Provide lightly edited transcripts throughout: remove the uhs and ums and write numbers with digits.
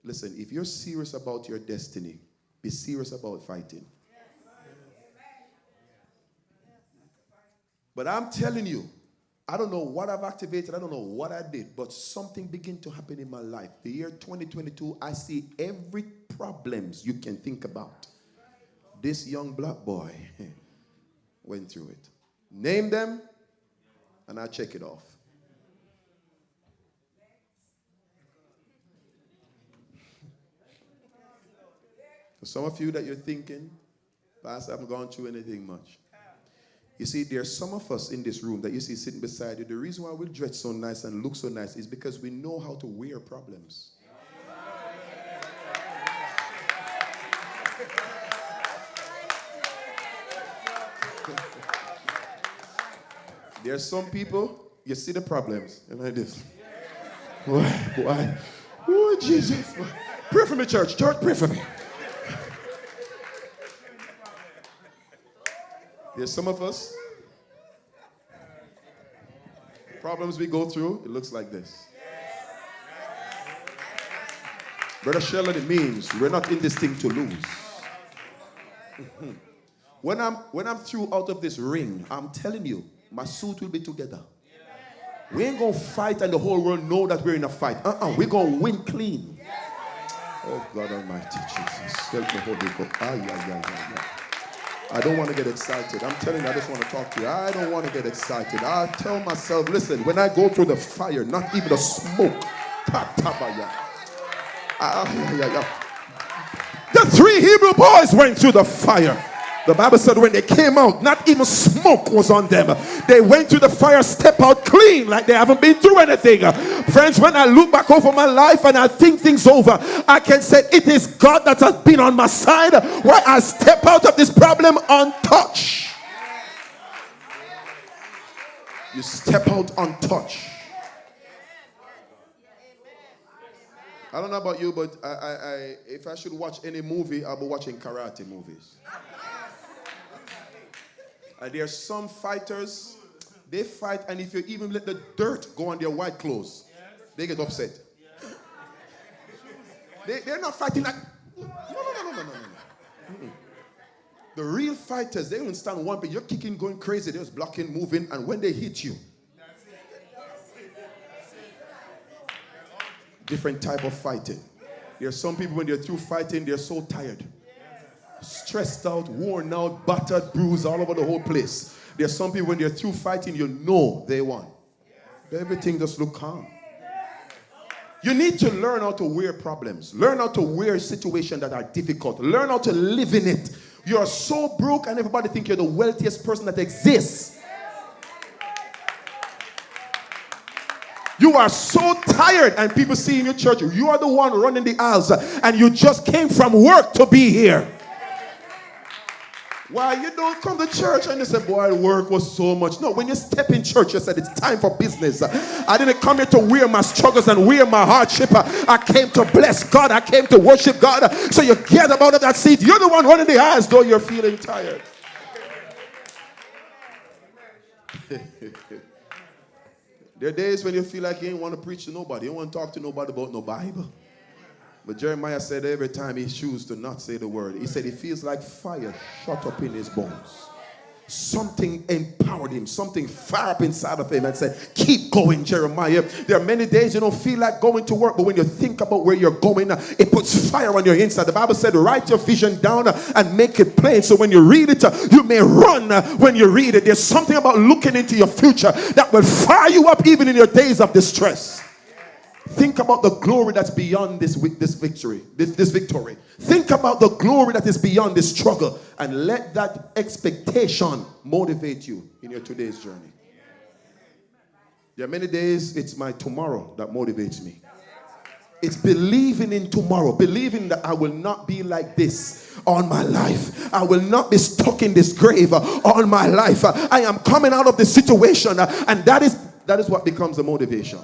Listen, if you're serious about your destiny, be serious about fighting. But I'm telling you, I don't know what I've activated, I don't know what I did, but something began to happen in my life. The year 2022, I see every problems you can think about. This young black boy went through it. Name them, and I check it off. For some of you that you're thinking, Pastor, I haven't gone through anything much. You see, there's some of us in this room that you see sitting beside you. The reason why we dress so nice and look so nice is because we know how to wear problems. There's some people, you see the problems, and like this. Why? Oh, Jesus. Pray for me, church. Church, pray for me. There's some of us, problems we go through, it looks like this. Brother Sheldon, it means we're not in this thing to lose. When I'm through out of this ring, I'm telling you, my suit will be together. We ain't going to fight and the whole world know that we're in a fight. We're going to win clean. Oh, God Almighty, Jesus. Help me, Holy Ghost. I don't want to get excited. I'm telling you, I just want to talk to you. I don't want to get excited. I tell myself, listen, when I go through the fire, not even the smoke. The 3 Hebrew boys went through the fire. The Bible said when they came out, not even smoke was on them. They went through the fire, step out clean like they haven't been through anything. Friends, when I look back over my life and I think things over, I can say it is God that has been on my side where I step out of this problem untouched. You step out untouched. I don't know about you, but I if I should watch any movie, I'll be watching karate movies. There's some fighters, they fight, and if you even let the dirt go on their white clothes, they get upset. They're not fighting like, no. The real fighters, they don't stand one, but you're kicking, going crazy, they're just blocking, moving, and when they hit you, different type of fighting. There's some people, when they're through fighting, they're so tired. Stressed out, worn out, battered, bruised all over the whole place. There's some people when they're through fighting, you know they won. Everything just look calm. You need to learn how to wear problems. Learn how to wear situations that are difficult. Learn how to live in it. You're so broke and everybody think you're the wealthiest person that exists. You are so tired and people see in your church, you are the one running the aisles and you just came from work to be here. Why you don't come to church and you say, boy, work was so much. No, when you step in church, you said it's time for business. I didn't come here to wear my struggles and wear my hardship. I came to bless God. I came to worship God. So you get up out of that seat. You're the one running the aisles, though you're feeling tired. There are days when you feel like you ain't want to preach to nobody. You don't want to talk to nobody about no Bible. But Jeremiah said every time he chooses to not say the word, he said he feels like fire shut up in his bones. Something empowered him, something fire up inside of him and said, keep going, Jeremiah. There are many days you don't feel like going to work, but when you think about where you're going, it puts fire on your inside. The Bible said, write your vision down and make it plain. So when you read it, you may run when you read it. There's something about looking into your future that will fire you up even in your days of distress. Think about the glory that's beyond this victory. Think about the glory that is beyond this struggle. And let that expectation motivate you in your today's journey. There are many days it's my tomorrow that motivates me. It's believing in tomorrow. Believing that I will not be like this all my life. I will not be stuck in this grave all my life. I am coming out of this situation. And that is what becomes a motivation.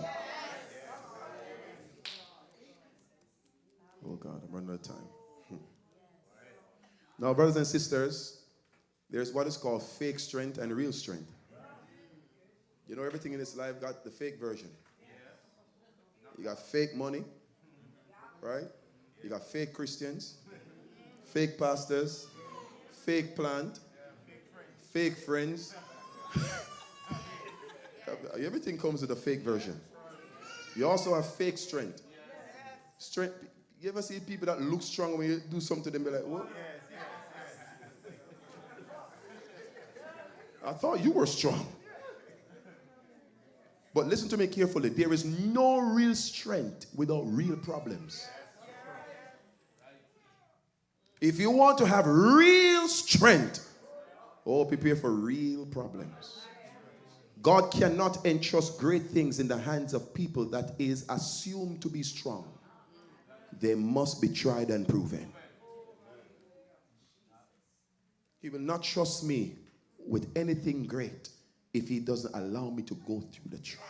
Oh God, I'm running out of time. Now, brothers and sisters, there's what is called fake strength and real strength. You know, everything in this life got the fake version. You got fake money, right? You got fake Christians, fake pastors, fake plant, fake friends. Everything comes with a fake version. You also have fake strength. Strength. You ever see people that look strong when you do something to them, be like, what? I thought you were strong. But listen to me carefully. There is no real strength without real problems. If you want to have real strength, prepare for real problems. God cannot entrust great things in the hands of people that is assumed to be strong. They must be tried and proven. He will not trust me with anything great if he doesn't allow me to go through the trial.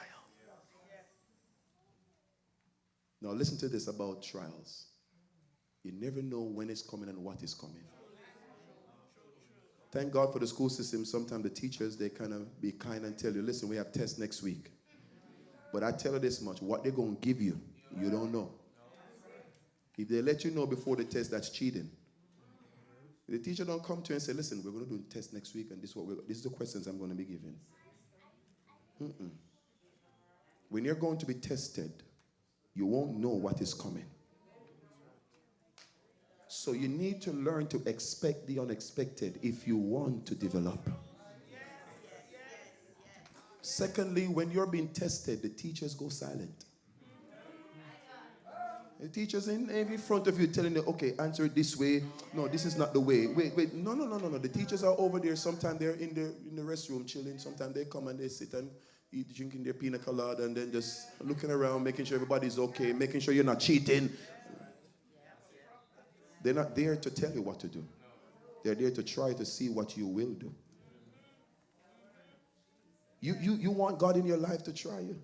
Now listen to this about trials. You never know when it's coming and what is coming. Thank God for the school system. Sometimes the teachers, they kind of be kind and tell you, listen, we have tests next week. But I tell you this much, what they're going to give you, you don't know. If they let you know before the test, that's cheating. The teacher don't come to you and say, listen, we're going to do a test next week, and this is the questions I'm going to be giving. When you're going to be tested, you won't know what is coming. So you need to learn to expect the unexpected if you want to develop. Secondly, when you're being tested, the teachers go silent. The teachers in front of you telling you, okay, answer it this way. No, this is not the way. Wait. No. The teachers are over there. Sometimes they're in the restroom chilling. Sometimes they come and they sit and eat, drinking their pina colada, and then just looking around, making sure everybody's okay, making sure you're not cheating. They're not there to tell you what to do. They're there to try to see what you will do. You want God in your life to try you.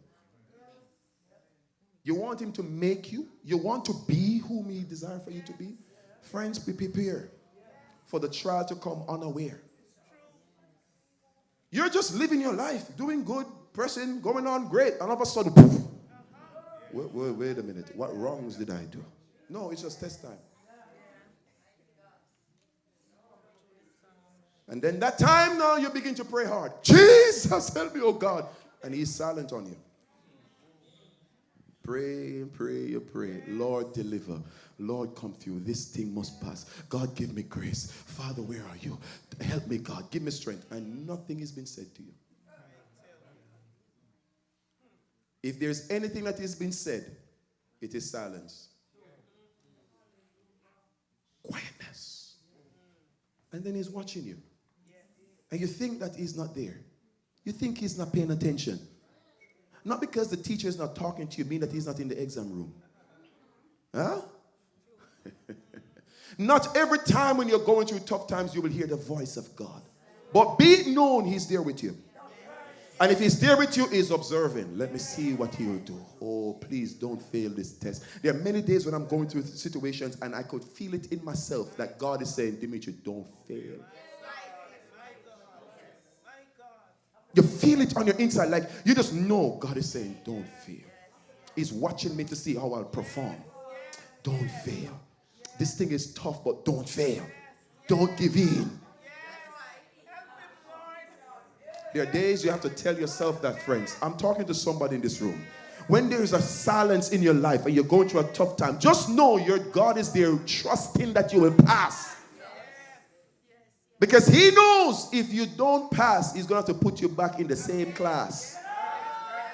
You want him to make you. You want to be whom he desires for you to be. Friends, be prepared for the trial to come unaware. You're just living your life, doing good, pressing, going on great, and all of a sudden, poof. Wait a minute. What wrongs did I do? No, it's just test time. And then that time now you begin to pray hard. Jesus, help me, oh God. And he's silent on you. Pray. Lord, deliver. Lord, come through. This thing must pass. God, give me grace. Father, where are you? Help me, God. Give me strength. And nothing has been said to you. If there's anything that has been said, it is silence. Quietness. And then he's watching you. And you think that he's not there. You think he's not paying attention. Not because the teacher is not talking to you, mean that he's not in the exam room. Huh? Not every time when you're going through tough times, you will hear the voice of God. But be it known, he's there with you. And if he's there with you, he's observing. Let me see what he'll do. Oh, please don't fail this test. There are many days when I'm going through situations and I could feel it in myself that God is saying, Demetri, don't fail. You feel it on your inside, like you just know God is saying, don't fail. He's watching me to see how I'll perform. Don't fail. This thing is tough, but don't fail. Don't give in. There are days you have to tell yourself that, friends. I'm talking to somebody in this room. When there is a silence in your life and you're going through a tough time, just know your God is there trusting that you will pass. Because he knows if you don't pass, he's going to have to put you back in the same class.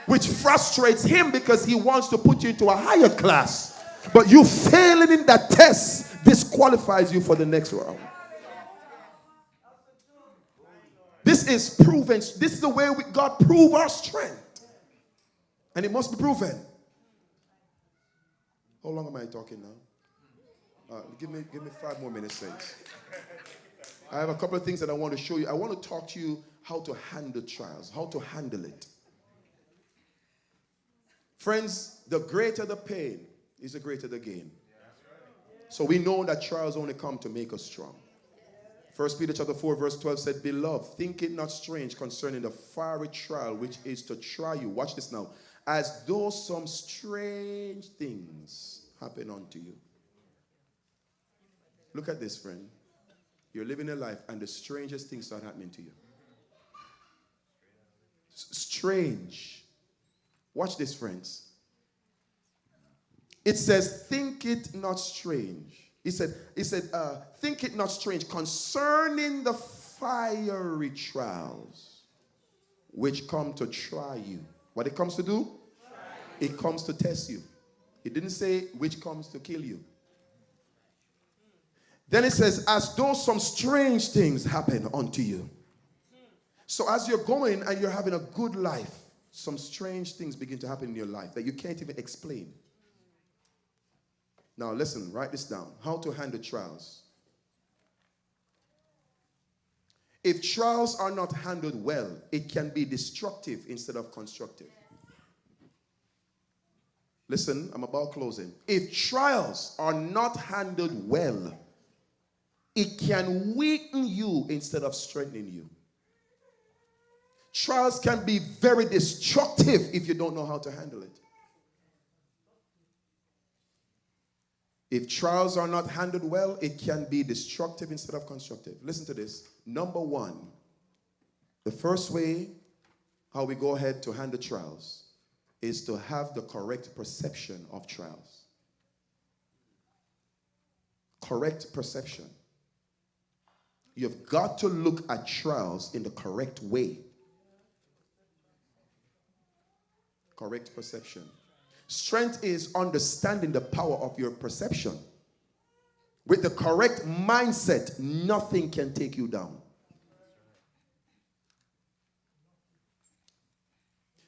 Which frustrates him because he wants to put you into a higher class. But you failing in that test disqualifies you for the next round. This is proven. This is the way God proves our strength. And it must be proven. How long am I talking now? Give me 5 more minutes, saints. I have a couple of things that I want to show you. I want to talk to you how to handle trials, how to handle it. Friends, the greater the pain is the greater the gain. So we know that trials only come to make us strong. 1 Peter chapter 4 verse 12 said, Beloved, think it not strange concerning the fiery trial which is to try you. Watch this now. As though some strange things happen unto you. Look at this, friend. You're living a life and the strangest things start happening to you. Strange. Watch this, friends. It says, think it not strange. He said, think it not strange concerning the fiery trials which come to try you. What it comes to do? It comes to test you. It didn't say which comes to kill you. Then it says, as though some strange things happen unto you. So as you're going and you're having a good life, some strange things begin to happen in your life that you can't even explain. Now listen, write this down. How to handle trials. If trials are not handled well, it can be destructive instead of constructive. Listen, I'm about closing. If trials are not handled well, it can weaken you instead of strengthening you. Trials can be very destructive if you don't know how to handle it. If trials are not handled well, it can be destructive instead of constructive. Listen to this. Number one, the first way how we go ahead to handle trials is to have the correct perception of trials. Correct perception. You've got to look at trials in the correct way. Correct perception. Strength is understanding the power of your perception. With the correct mindset, nothing can take you down.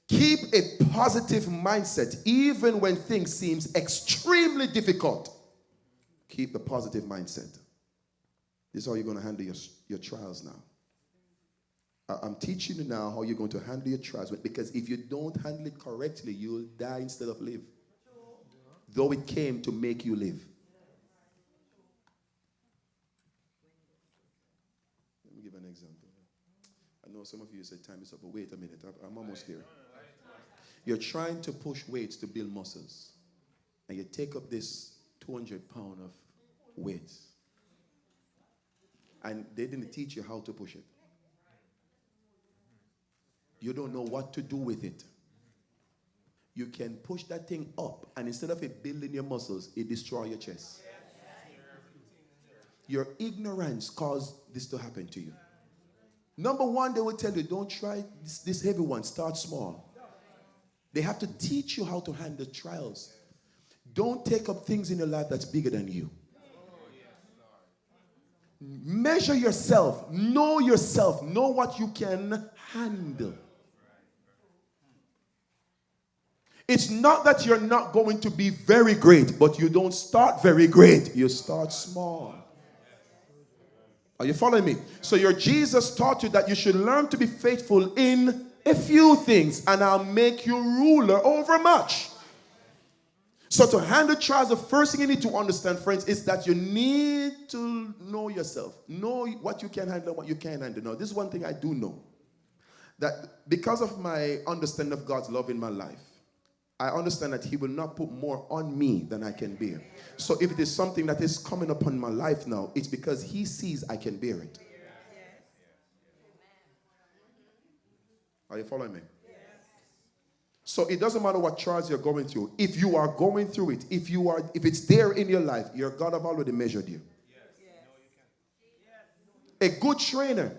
Keep a positive mindset even when things seem extremely difficult. Keep the positive mindset. This is how you're going to handle your trials now. I'm teaching you now how you're going to handle your trials, because if you don't handle it correctly, you'll die instead of live. Though it came to make you live. Let me give an example. I know some of you said time is up, but wait a minute. I'm almost there. You're trying to push weights to build muscles, and you take up this 200 pound of weights, and they didn't teach you how to push it. You don't know what to do with it. You can push that thing up, and instead of it building your muscles, it destroys your chest. Your ignorance caused this to happen to you. Number one, they will tell you, don't try this heavy one. Start small. They have to teach you how to handle trials. Don't take up things in your life that's bigger than you. Measure yourself. Know what you can handle. It's not that you're not going to be very great, but you don't start very great. You start small. Are you following me? So your Jesus taught you that you should learn to be faithful in a few things, and I'll make you ruler over much. So to handle trials, the first thing you need to understand, friends, is that you need to know yourself. Know what you can handle and what you can't handle. Now, this is one thing I do know. That because of my understanding of God's love in my life, I understand that he will not put more on me than I can bear. So if it is something that is coming upon my life now, it's because he sees I can bear it. Are you following me? So it doesn't matter what trials you're going through. If you are going through it, if it's there in your life, your God have already measured you. A good trainer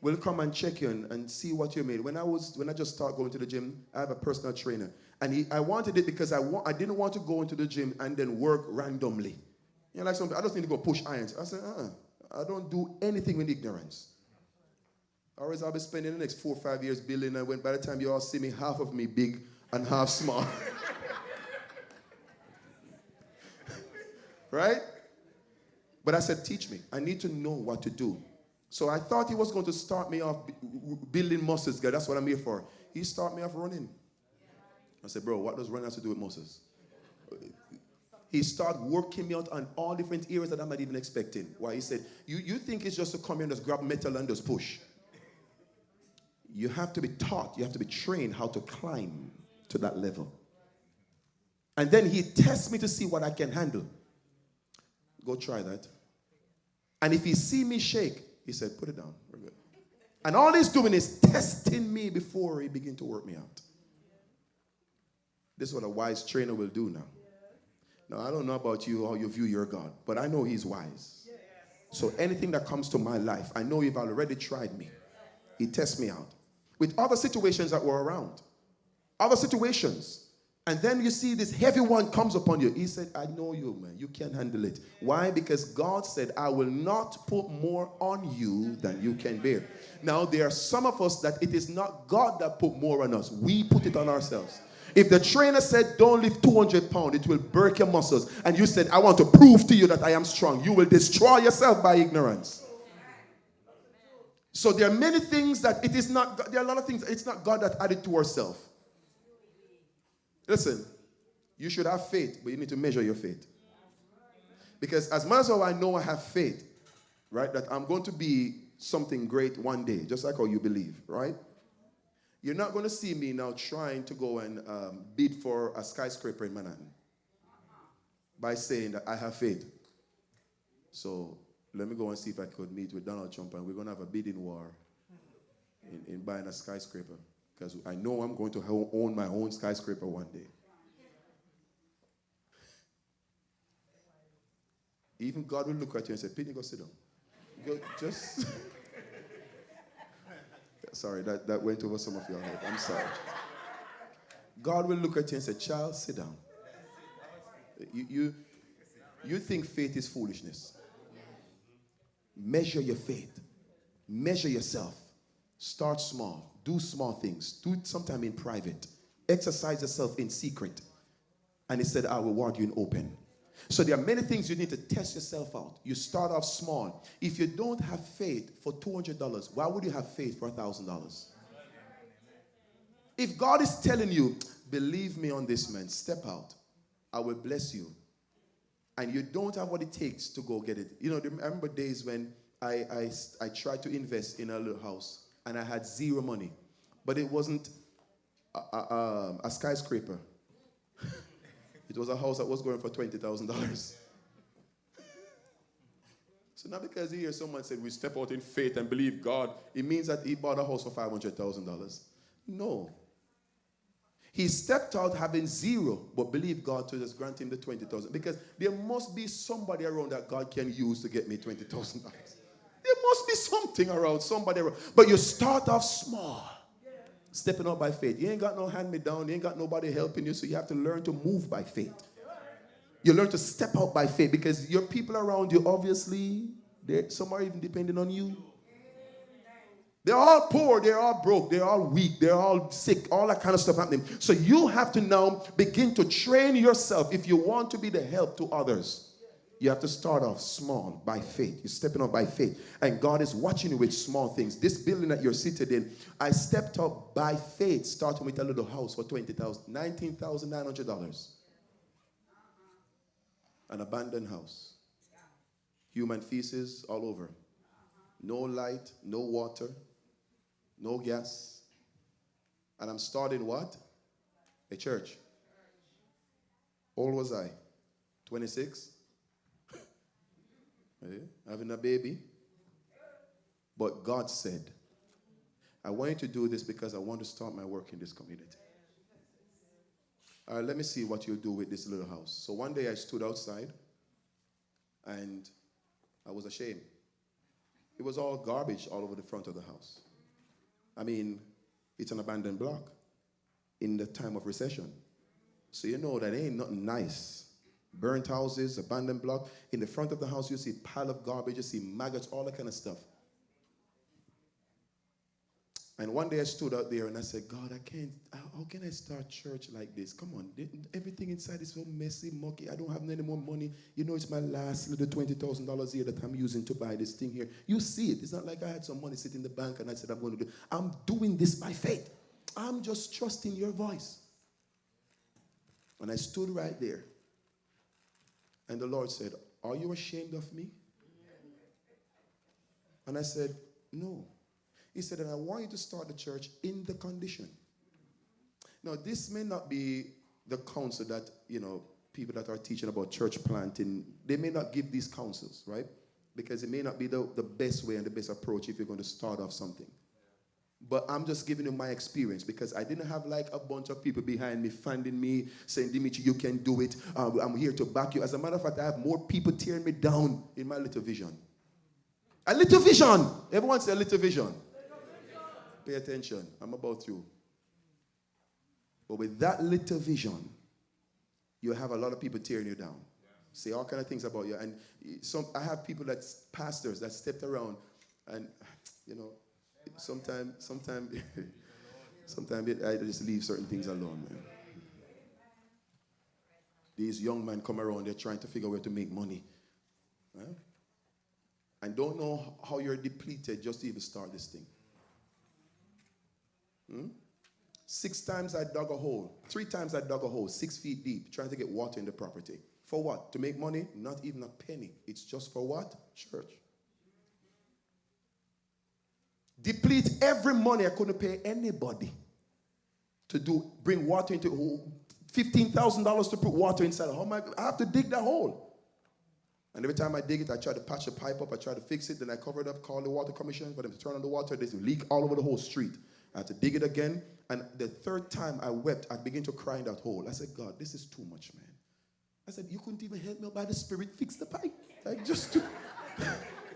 will come and check you and see what you made. When I just started going to the gym, I have a personal trainer. And I wanted it because I didn't want to go into the gym and then work randomly. You know, like something, I just need to go push irons. I said, I don't do anything with ignorance. Otherwise, I'll be spending the next 4 or 5 years building, and when by the time you all see me, half of me big and half small. Right? But I said, teach me. I need to know what to do. So I thought he was going to start me off building muscles. God, that's what I'm here for. He started me off running. I said, bro, what does running have to do with muscles? He started working me out on all different areas that I'm not even expecting. Why? He said, you think it's just to come here and just grab metal and just push. You have to be taught, you have to be trained how to climb to that level. And then he tests me to see what I can handle. Go try that. And if he see me shake, he said, put it down. We're good. And all he's doing is testing me before he begin to work me out. This is what a wise trainer will do now. Now, I don't know about you, how you view your God, but I know he's wise. So anything that comes to my life, I know you've already tried me. He tests me out. With other situations that were around. Other situations. And then you see this heavy one comes upon you. He said, I know you, man. You can't handle it. Why? Because God said, I will not put more on you than you can bear. Now, there are some of us that it is not God that put more on us. We put it on ourselves. If the trainer said, don't lift 200 pounds, it will break your muscles. And you said, I want to prove to you that I am strong. You will destroy yourself by ignorance. So there are many things that it is not, there are a lot of things, it's not God that added to ourselves. Listen, you should have faith, but you need to measure your faith. Because as much as I know I have faith, right, that I'm going to be something great one day, just like how you believe, right? You're not going to see me now trying to go and bid for a skyscraper in Manhattan by saying that I have faith. So let me go and see if I could meet with Donald Trump, and we're going to have a bidding war in buying a skyscraper. Because I know I'm going to own my own skyscraper one day. Even God will look at you and say, Pitney, go sit down. Go, just... Sorry, that went over some of your head. I'm sorry. God will look at you and say, child, sit down. You think faith is foolishness. Measure your faith. Measure yourself. Start small. Do small things. Do it sometime in private. Exercise yourself in secret. And he said, I will reward you in open. So there are many things you need to test yourself out. You start off small. If you don't have faith for $200, why would you have faith for $1,000? If God is telling you, believe me on this, man, step out. I will bless you. And you don't have what it takes to go get it. You know, I remember days when I tried to invest in a little house. And I had zero money. But it wasn't a skyscraper. It was a house that was going for $20,000. So not because you hear someone say, we step out in faith and believe God, it means that he bought a house for $500,000. No. He stepped out having zero, but believed God to just grant him the $20,000. Because there must be somebody around that God can use to get me $20,000. There must be something around, somebody around. But you start off small. Stepping out by faith. You ain't got no hand-me-down. You ain't got nobody helping you, so you have to learn to move by faith. You learn to step out by faith because your people around you, obviously, some are even depending on you. They're all poor. They're all broke. They're all weak. They're all sick. All that kind of stuff happening. So you have to now begin to train yourself if you want to be the help to others. You have to start off small by faith. You're stepping out by faith. And God is watching you with small things. This building that you're seated in, I stepped up by faith, starting with a little house for $19,900. An abandoned house. Human feces all over. No light, no water, no gas. And I'm starting what? A church. How old was I? 26? Having a baby. But God said, I want you to do this because I want to start my work in this community. All right, let me see what you'll do with this little house. So one day I stood outside and I was ashamed. It was all garbage all over the front of the house. I mean, it's an abandoned block in the time of recession. So you know that ain't nothing nice. Burnt houses, abandoned block. In the front of the house, you see a pile of garbage, you see maggots, all that kind of stuff. And one day I stood out there and I said, God, how can I start church like this? Come on, everything inside is so messy, mucky. I don't have any more money. You know, it's my last little $20,000 a year that I'm using to buy this thing here. You see it. It's not like I had some money sitting in the bank and I said, I'm going to do it. I'm doing this by faith. I'm just trusting your voice. And I stood right there. And the Lord said, are you ashamed of me? And I said, no. He said, and I want you to start the church in the condition. Now, this may not be the counsel that, people that are teaching about church planting, they may not give these counsels, right? because it may not be the best way and the best approach if you're going to start off something. But I'm just giving you my experience, because I didn't have like a bunch of people behind me, funding me, saying, Demetri, you can do it. I'm here to back you. As a matter of fact, I have more people tearing me down in my little vision. A little vision. Everyone say a little vision. Pay attention. I'm about you. But with that little vision, you have a lot of people tearing you down. Say all kind of things about you. And I have people that's pastors that stepped around, and sometimes I just leave certain things alone, man. These young men come around, they're trying to figure out where to make money. Right? And don't know how you're depleted just to even start this thing. 6 times I dug a hole. 3 times I dug a hole, 6 feet deep, trying to get water in the property. For what? To make money? Not even a penny. It's just for what? Church. Deplete every money I couldn't pay anybody to bring water into $15,000 to put water inside. I have to dig that hole. And every time I dig it, I try to patch the pipe up, I try to fix it, then I cover it up, call the water commission for them to turn on the water. There's a leak all over the whole street. I had to dig it again. And the 3rd time I wept, I began to cry in that hole. I said, God, this is too much, man. I said, you couldn't even help me by the Spirit fix the pipe.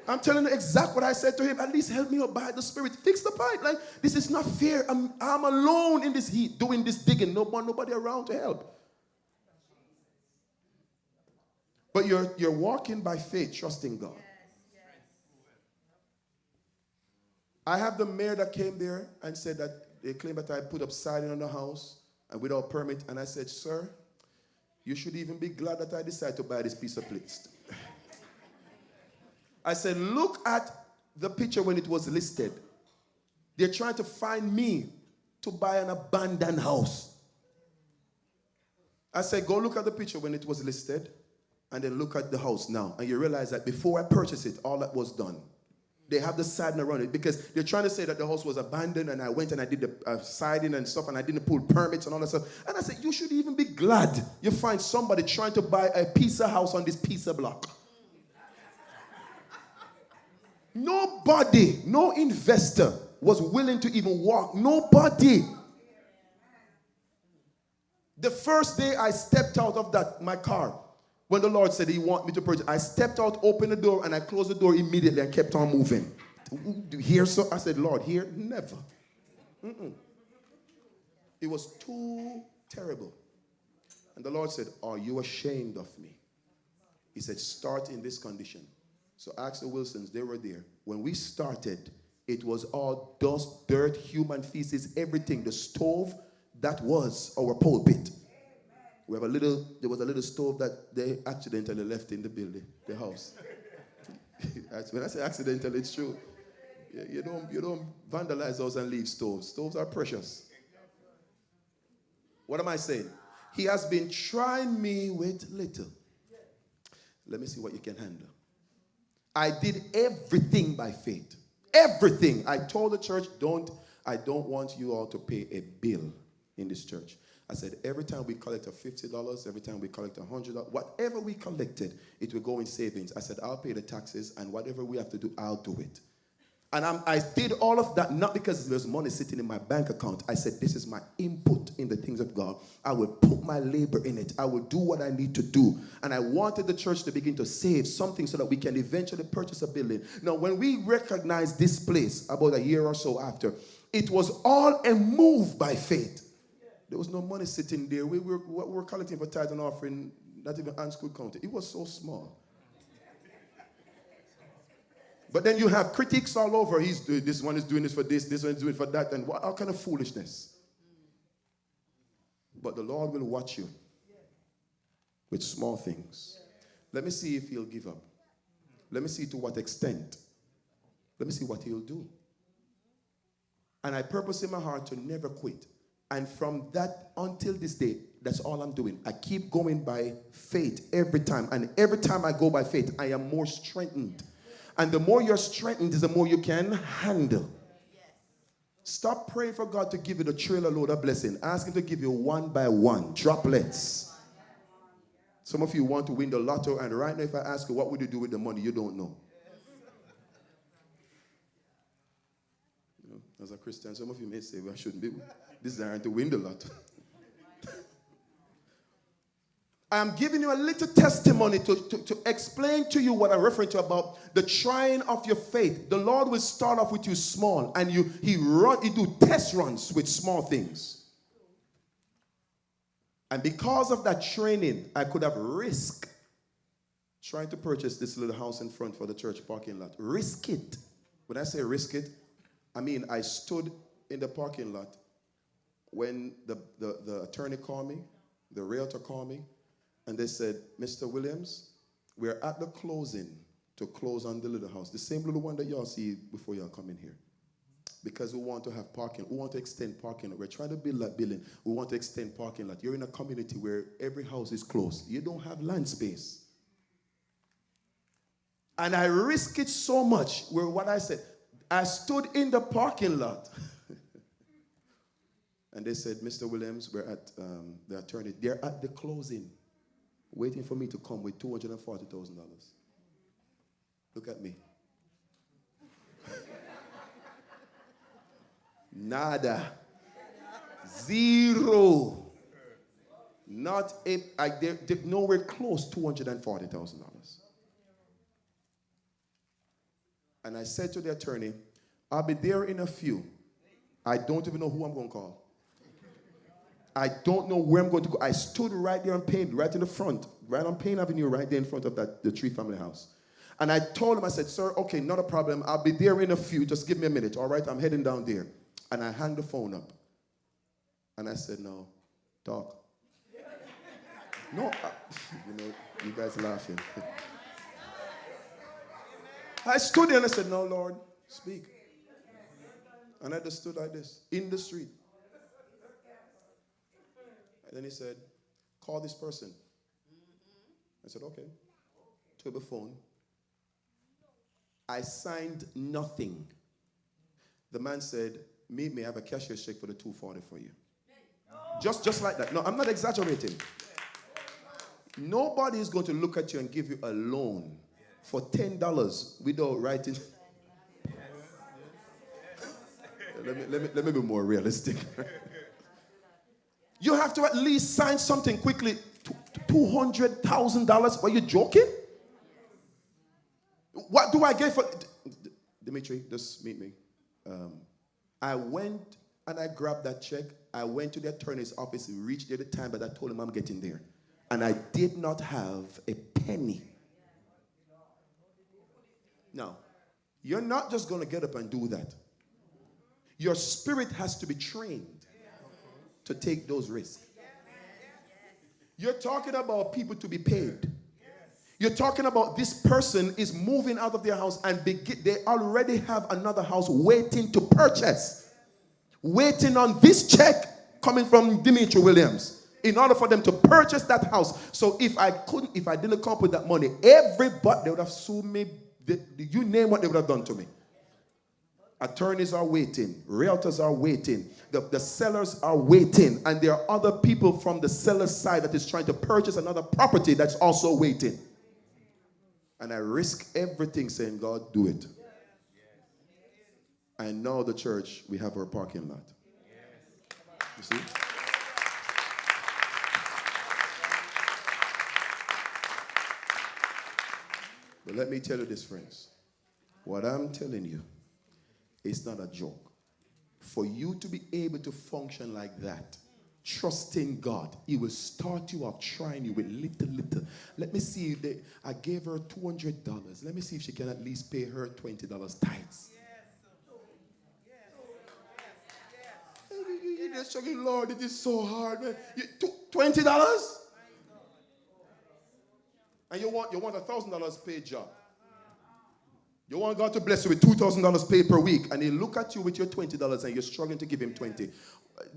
I'm telling you exactly what I said to him. At least help me out by the Spirit fix the pipe. Like, this is not fair. I'm alone in this heat doing this digging. Nobody around to help. But you're walking by faith, trusting God. Yes. I have the mayor that came there and said that they claim that I put up siding on the house and without permit. And I said, sir, you should even be glad that I decided to buy this piece of place. I said, look at the picture when it was listed. They're trying to find me to buy an abandoned house. I said, go look at the picture when it was listed. And then look at the house now. And you realize that before I purchased it, all that was done. They have the siding around it because they're trying to say that the house was abandoned, and I went and I did the siding and stuff, and I didn't pull permits and all that stuff. And I said, you should even be glad you find somebody trying to buy a piece of house on this piece of block. Nobody, no investor was willing to even walk. Nobody. The first day I stepped out of my car, when the Lord said he wanted me to purchase, I stepped out, opened the door, and I closed the door immediately and kept on moving. Here, so I said, Lord, here, never. It was too terrible. And the Lord said, are you ashamed of me? He said, start in this condition. So ask the Wilsons, they were there. When we started, it was all dust, dirt, human feces, everything. The stove, that was our pulpit. There was a little stove that they accidentally left in the building, the house. When I say accidental, it's true. You don't vandalize those and leave stoves. Stoves are precious. What am I saying? He has been trying me with little. Let me see what you can handle. I did everything by faith. Everything. I told the church, I don't want you all to pay a bill in this church. I said, every time we collect $50, every time we collect $100, whatever we collected, it will go in savings. I said, I'll pay the taxes, and whatever we have to do, I'll do it. And I did all of that, not because there's money sitting in my bank account. I said, this is my input in the things of God. I will put my labor in it. I will do what I need to do. And I wanted the church to begin to save something so that we can eventually purchase a building. Now, when we recognized this place about a year or so after, it was all a move by faith. There was no money sitting there. We were collecting for tithe and offering, not even Ann School County. It was so small. But then you have critics all over. This one is doing this for this one is doing it for that, and all kind of foolishness. But the Lord will watch you with small things. Let me see if he'll give up. Let me see to what extent. Let me see what he'll do. And I purpose in my heart to never quit. And from that until this day, that's all I'm doing. I keep going by faith every time. And every time I go by faith, I am more strengthened. And the more you're strengthened is the more you can handle. Stop praying for God to give you the trailer load of blessing. Ask him to give you one by one, droplets. Some of you want to win the lotto, and right now if I ask you, what would you do with the money? You don't know. As a Christian, some of you may say, well, I shouldn't be desiring to win the lot. I am giving you a little testimony to explain to you what I'm referring to about the trying of your faith. The Lord will start off with you small, and He do test runs with small things. And because of that training, I could have risked trying to purchase this little house in front for the church parking lot. Risk it. When I say risk it, I mean I stood in the parking lot when the attorney called me, the realtor called me, and they said, Mr. Williams, we're at the closing to close on the little house, the same little one that y'all see before y'all come in here. Because we want to have parking. We want to extend parking lot. We're trying to build that building. We want to extend parking lot. You're in a community where every house is close. You don't have land space. And I risk it so much where what I said, I stood in the parking lot. And they said, Mr. Williams, we're at the attorney. They're at the closing, waiting for me to come with $240,000. Look at me. Nada. Zero. Not they're nowhere close $240,000. And I said to the attorney, I'll be there in a few. I don't even know who I'm going to call. I don't know where I'm going to go. I stood right there on Payne, right in the front, right on Payne Avenue, right there in front of the Tree Family House. And I told him, I said, sir, okay, not a problem. I'll be there in a few. Just give me a minute, all right? I'm heading down there. And I hung the phone up. And I said, no, talk. No, you guys laughing. I stood there and I said, no, Lord, speak. And I just stood like this, in the street. And then he said, call this person. I said, okay. Took the phone. I signed nothing. The man said, meet me, I have a cashier's check for the $240 for you. Just like that. No, I'm not exaggerating. Nobody is going to look at you and give you a loan for $10 without writing. Let me be more realistic. You have to at least sign something quickly. $200,000? Are you joking? What do I get for... Demetri, just meet me. I went and I grabbed that check. I went to the attorney's office and reached there at the time, but I told him I'm getting there. And I did not have a penny. Now, you're not just going to get up and do that. Your spirit has to be trained to take those risks. You're talking about people to be paid. You're talking about this person is moving out of their house and they already have another house waiting to purchase. Waiting on this check coming from Demetri Williams in order for them to purchase that house. So if I didn't come up with that money, everybody, they would have sued me. You name what they would have done to me. Attorneys are waiting. Realtors are waiting. The sellers are waiting. And there are other people from the seller's side that is trying to purchase another property that's also waiting. And I risk everything saying, God, do it. And now the church, we have our parking lot. You see? But let me tell you this, friends. What I'm telling you, it's not a joke. For you to be able to function like that, trusting God, He will start you off trying you with little. Let me see. I gave her $200. Let me see if she can at least pay her $20 tithes. You're just struggling, Lord, it is so hard, man. $20? And you want a $1,000 paid job. You want God to bless you with $2,000 paid per week, and He look at you with your $20 and you're struggling to give Him $20.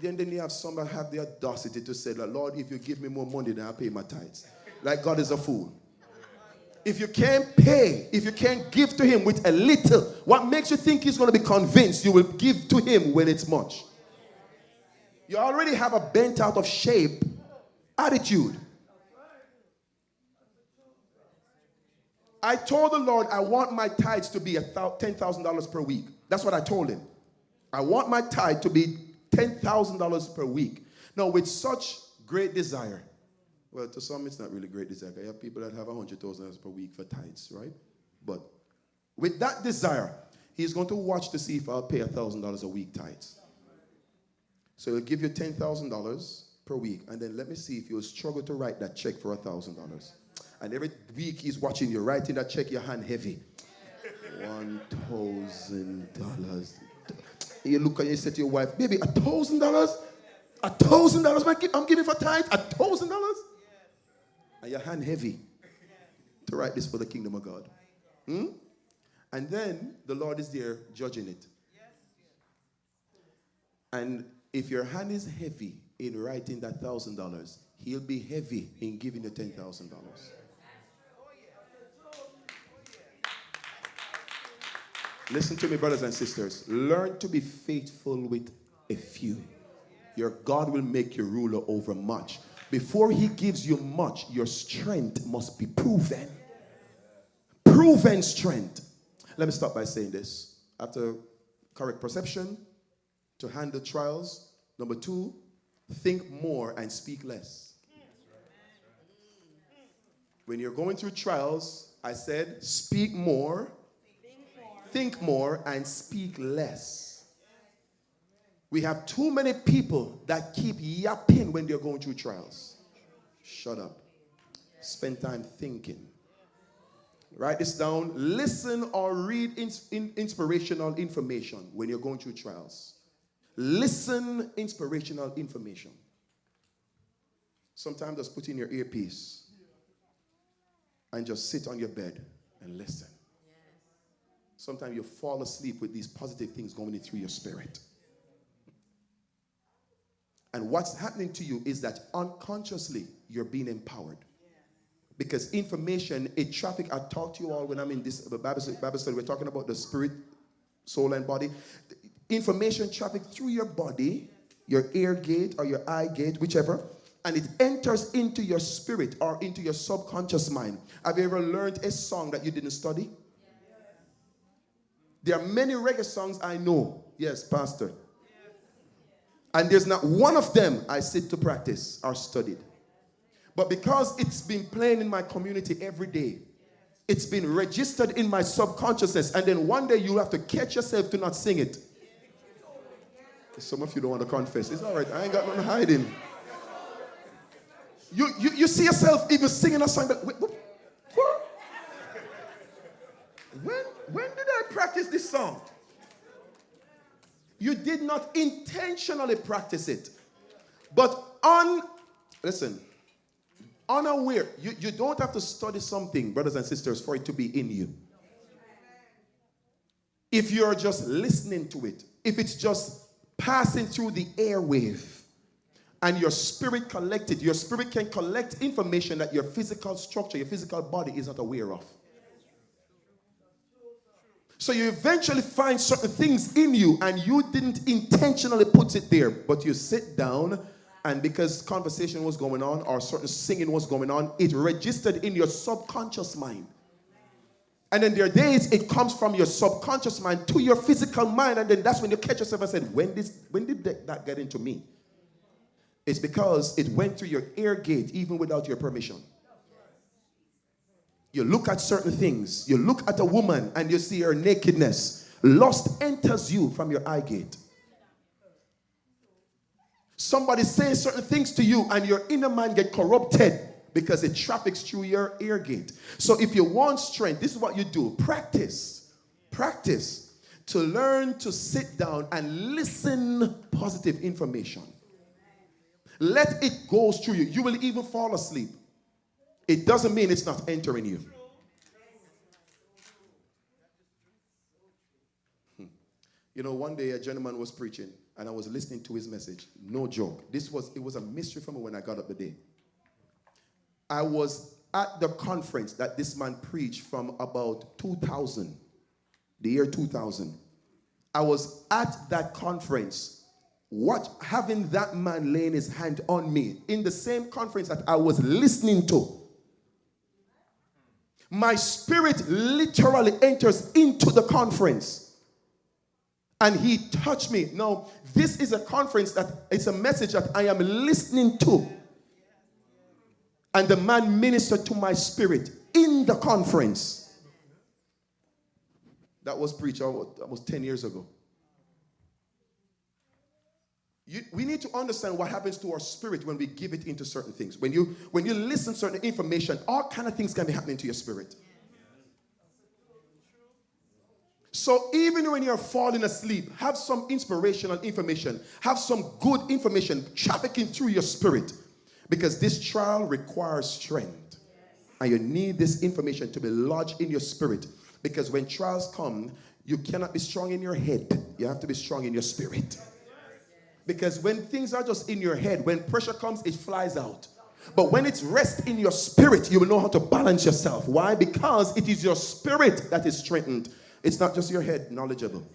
Then you have somebody have the audacity to say, Lord, if you give me more money, then I'll pay my tithes. Like God is a fool. If you can't pay, if you can't give to Him with a little, what makes you think He's going to be convinced you will give to Him when it's much? You already have a bent out of shape attitude. I told the Lord I want my tithes to be $10,000 per week. That's what I told Him. I want my tithe to be $10,000 per week. Now, with such great desire, well, to some it's not really great desire. I have people that have $100,000 per week for tithes, right? But with that desire, he's going to watch to see if I'll pay $1,000 a week tithes. So he'll give you $10,000 per week, and then let me see if you'll struggle to write that check for $1,000. And every week he's watching you writing that check, your hand heavy. $1,000. You look and you say to your wife, baby, $1,000? $1,000 I'm giving for tithe? $1,000? And your hand heavy to write this for the kingdom of God. And then the Lord is there judging it. And if your hand is heavy in writing that $1,000, he'll be heavy in giving you $10,000. Listen to me, brothers and sisters. Learn to be faithful with a few. Your God will make you ruler over much. Before he gives you much, your strength must be proven. Proven strength. Let me start by saying this. After correct perception, to handle trials. Number 2, think more and speak less. When you're going through trials, I said, speak more, think more, and speak less. We have too many people that keep yapping when they're going through trials. Shut up. Spend time thinking. Write this down. Listen or read inspirational information when you're going through trials. Listen inspirational information. Sometimes just put in your earpiece and just sit on your bed and listen. Sometimes you fall asleep with these positive things going in through your spirit. And what's happening to you is that unconsciously you're being empowered. Because information, traffic, I talk to you all when I'm in this Bible study, we're talking about the spirit, soul, and body. Information traffic through your body, your ear gate or your eye gate, whichever, and it enters into your spirit or into your subconscious mind. Have you ever learned a song that you didn't study? There are many reggae songs I know. Yes, Pastor. And there's not one of them I sit to practice or studied. But because it's been playing in my community every day, it's been registered in my subconsciousness, and then one day you have to catch yourself to not sing it. Some of you don't want to confess. It's all right. I ain't got nothing hiding. You see yourself even singing a song. But when did I practice this song? You did not intentionally practice it. But unaware. You don't have to study something, brothers and sisters, for it to be in you. If you're just listening to it, if it's just passing through the airwave and your spirit collected, your spirit can collect information that your physical structure, your physical body is not aware of. So you eventually find certain things in you and you didn't intentionally put it there, but you sit down and because conversation was going on or certain singing was going on, it registered in your subconscious mind. And then there are days it comes from your subconscious mind to your physical mind, and then that's when you catch yourself and said, when did that get into me? It's because it went through your ear gate even without your permission. You look at certain things. You look at a woman and you see her nakedness. Lust enters you from your eye gate. Somebody says certain things to you and your inner man get corrupted because it traffics through your ear gate. So if you want strength, this is what you do. Practice to learn to sit down and listen positive information. Let it go through you. You will even fall asleep. It doesn't mean it's not entering you. You know, one day a gentleman was preaching and I was listening to his message. No joke. It was a mystery for me when I got up the day. I was at the conference that this man preached from about 2000, the year 2000. I was at that conference, having that man laying his hand on me in the same conference that I was listening to. My spirit literally enters into the conference. And he touched me. Now, this is a conference that it's a message that I am listening to. And the man ministered to my spirit in the conference. That was preached almost 10 years ago. We need to understand what happens to our spirit when we give it into certain things. When you listen to certain information, all kind of things can be happening to your spirit. So even when you're falling asleep, have some inspirational information. Have some good information trafficking through your spirit. Because this trial requires strength. And you need this information to be lodged in your spirit. Because when trials come, you cannot be strong in your head. You have to be strong in your spirit. Because when things are just in your head, when pressure comes, it flies out. But when it's rest in your spirit, you will know how to balance yourself. Why? Because it is your spirit that is strengthened. It's not just your head knowledgeable.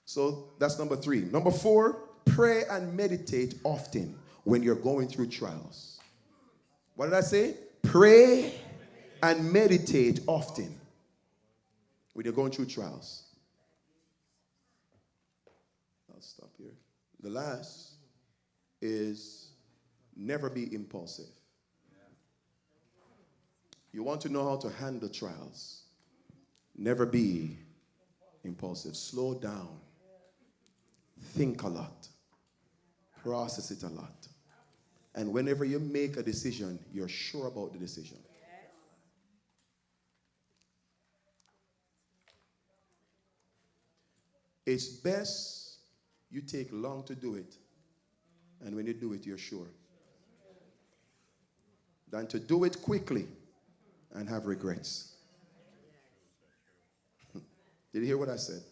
So that's number 3. Number 4, pray and meditate often when you're going through trials. What did I say? Pray and meditate often when you're going through trials. I'll stop here. The last is never be impulsive. You want to know how to handle trials. Never be impulsive. Slow down. Think a lot. Process it a lot. And whenever you make a decision, you're sure about the decision. It's best you take long to do it, and when you do it, you're sure, than to do it quickly and have regrets. Did you hear what I said?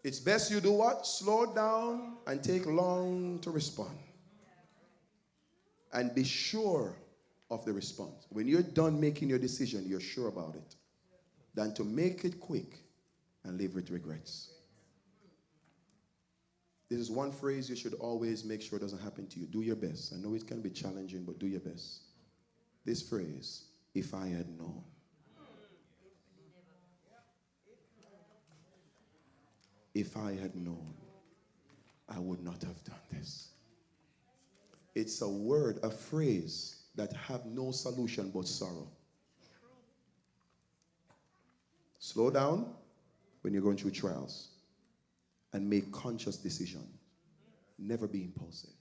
It's best you do what? Slow down and take long to respond. And be sure of the response. When you're done making your decision, you're sure about it. Than to make it quick and live with regrets. This is one phrase you should always make sure doesn't happen to you. Do your best. I know it can be challenging, but do your best. This phrase, if I had known. If I had known, I would not have done this. It's a word, a phrase that have no solution but sorrow. Slow down when you're going through trials and make conscious decisions. Never be impulsive.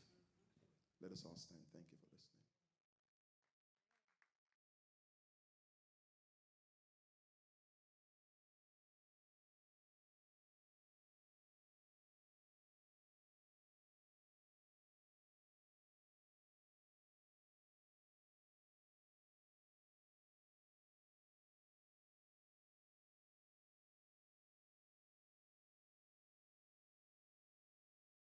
Let us all stand. Thank you for listening.